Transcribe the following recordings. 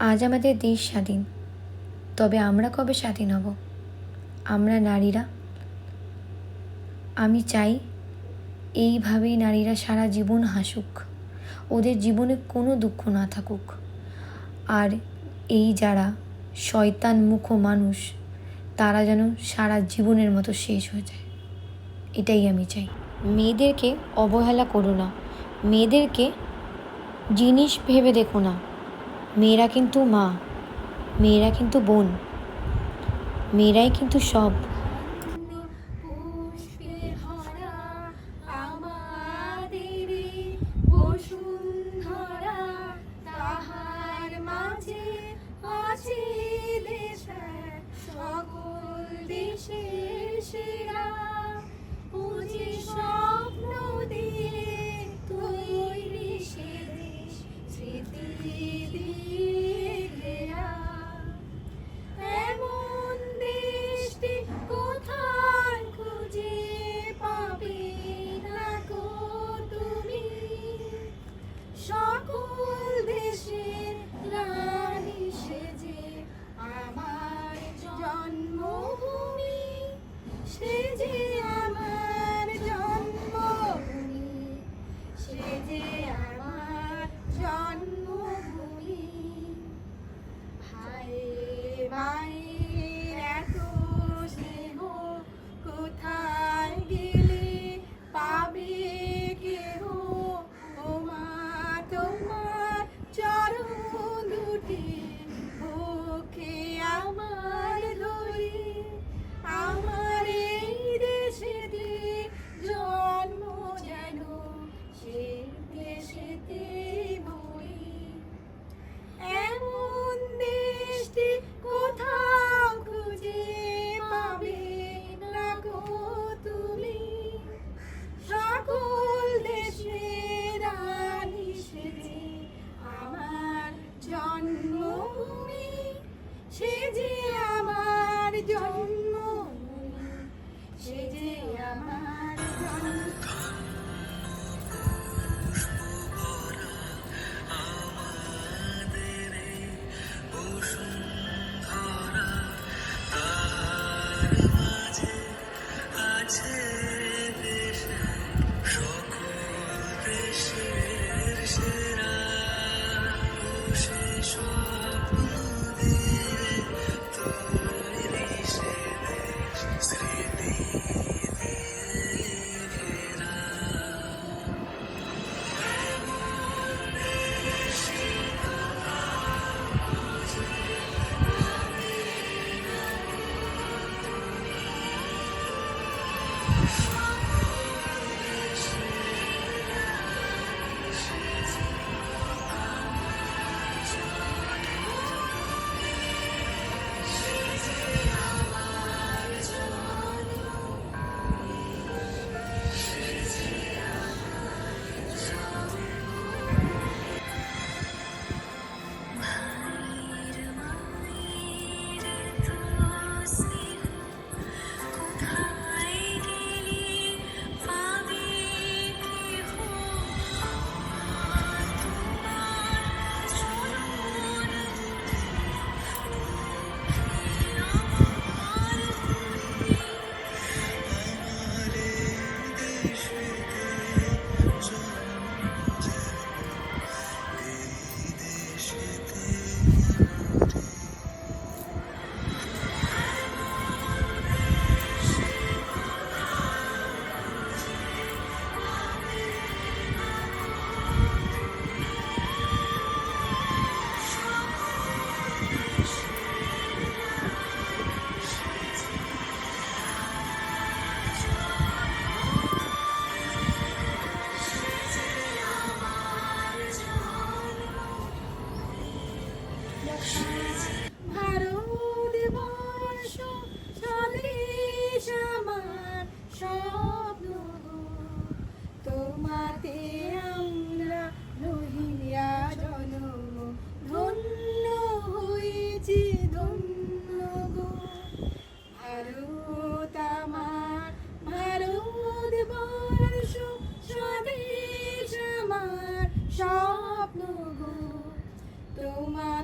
আজ আমাদের দেশ স্বাধীন, তবে আমরা কবে স্বাধীন হব? আমরা নারীরা, আমি চাই এইভাবেই নারীরা সারা জীবন হাসুক, ওদের জীবনে কোনো দুঃখ না থাকুক। আর এই যারা শয়তান মুখ মানুষ, তারা যেন সারা জীবনের মতো শেষ হয়ে যায়, এটাই আমি চাই। মেয়েদেরকে অবহেলা করো না, মেয়েদেরকে জিনিস ভেবে দেখো না। মেয়েরা কিন্তু মা, মেয়েরা কিন্তু বোন, মেয়েরাই কিন্তু সব।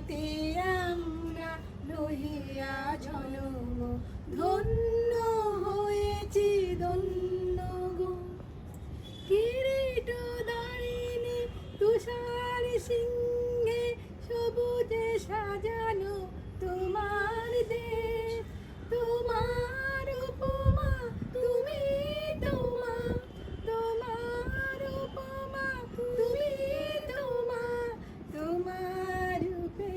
তোমাতে আমরা রহিয়া জনম, ধন্য হয়েছি ধন্য গো। কিরীট দারিণী তুষার সিংহে সবুজে সাজানো তোমার দেশ, তোমার উপমা তুমি, তোমার উপমা তুমি, তোমার রূপে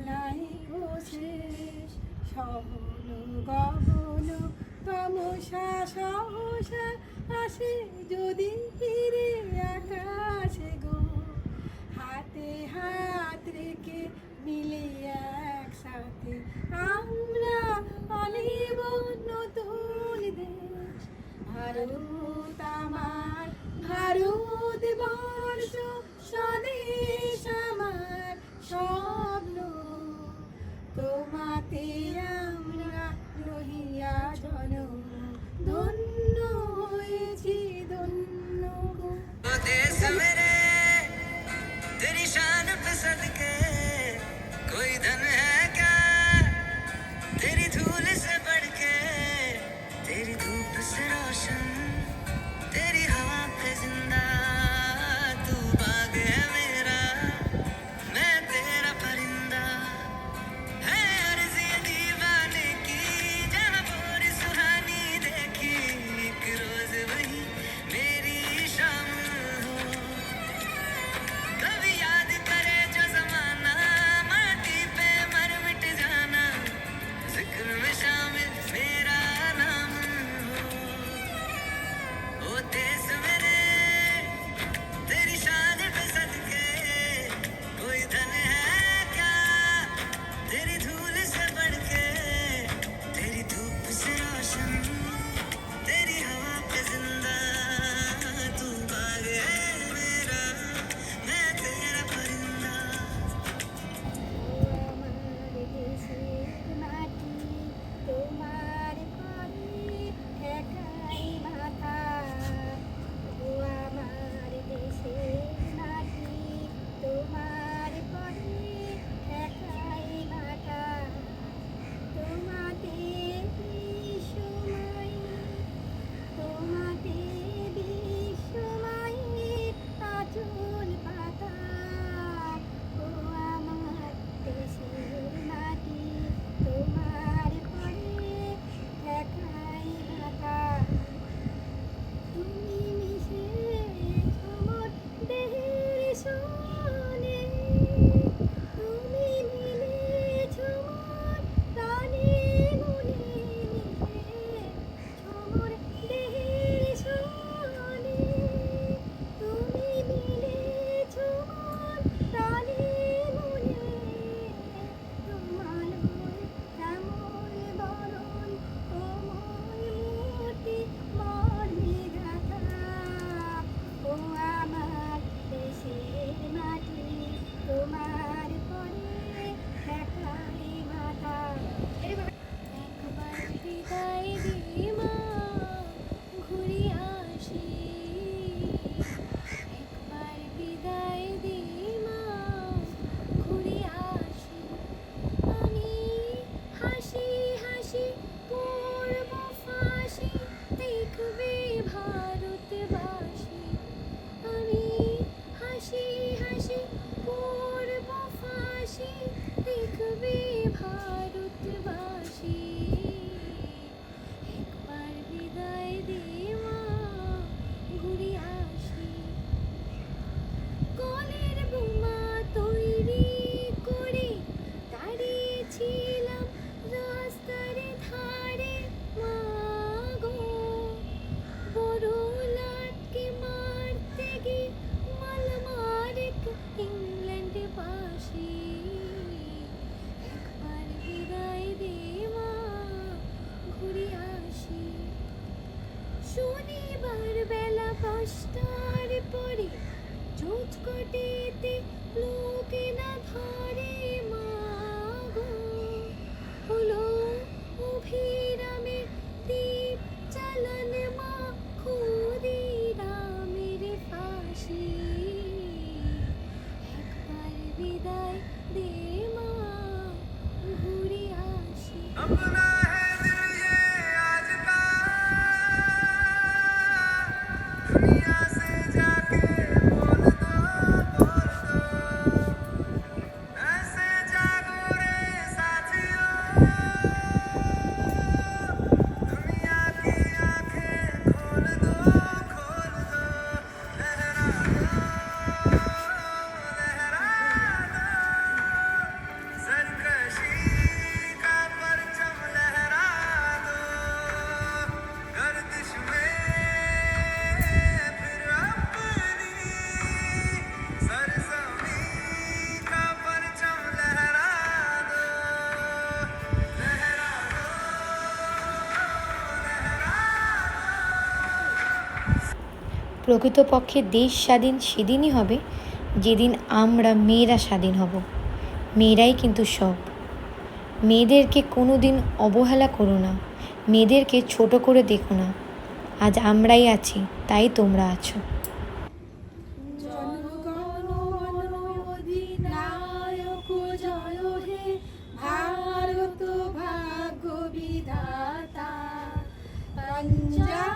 নাই গো শেষ। সহন গগন তমসা সহসা আসে যদি ফিরে আকাশে গো, হাতে হাত রেখে মিলে একসাথে আমরা আনিব নতুন দেশ। ভারত আমার, ভারত বর্ষ স্বদেশ আমার স্বপ্ন, তোমাতে আমরা রহিয়া জনম, ধন্য হয়েছি ধন্য গো। ओ देश मेरे तेरी शान पे सदके, कोई धन है क्या तेरी धूल से बढ़ के, तेरी धूप से रोशन तेरी हवा पे जिंदा, तू बाग है मेरा मैं तेरा परिंदा, है अर्ज़ ये दीवाने की जहाँ बोरी सुहानी देखी, एक रोज वही मेरी शाम हो, कभी याद करे जो अपना है दिल ये आज का, दुनिया से जाके बोल दो, ऐसे जागो रे साथियों, दुनिया की आंखें खोल दो, लहरा दो, सरकशी का परचम लहरा दो, गर्दिश में फिर अपनी सरजमी का परचम लहरा दो, लहरा दो, लहरा প্রকৃতপক্ষে দেশ স্বাধীন সেদিনই হবে যেদিন আমরা মেয়েরা স্বাধীন হব। মেয়েরাই কিন্তু সব। মেয়েদেরকে কোনো দিন অবহেলা করো না, মেয়েদেরকে ছোট করে দেখো না। আজ আমরাই আছি, তাই তোমরা আছো। জনগণ মন অধিনায়ক জয় হে ভারত ভাগ্য বিধাতা, পাঞ্জাব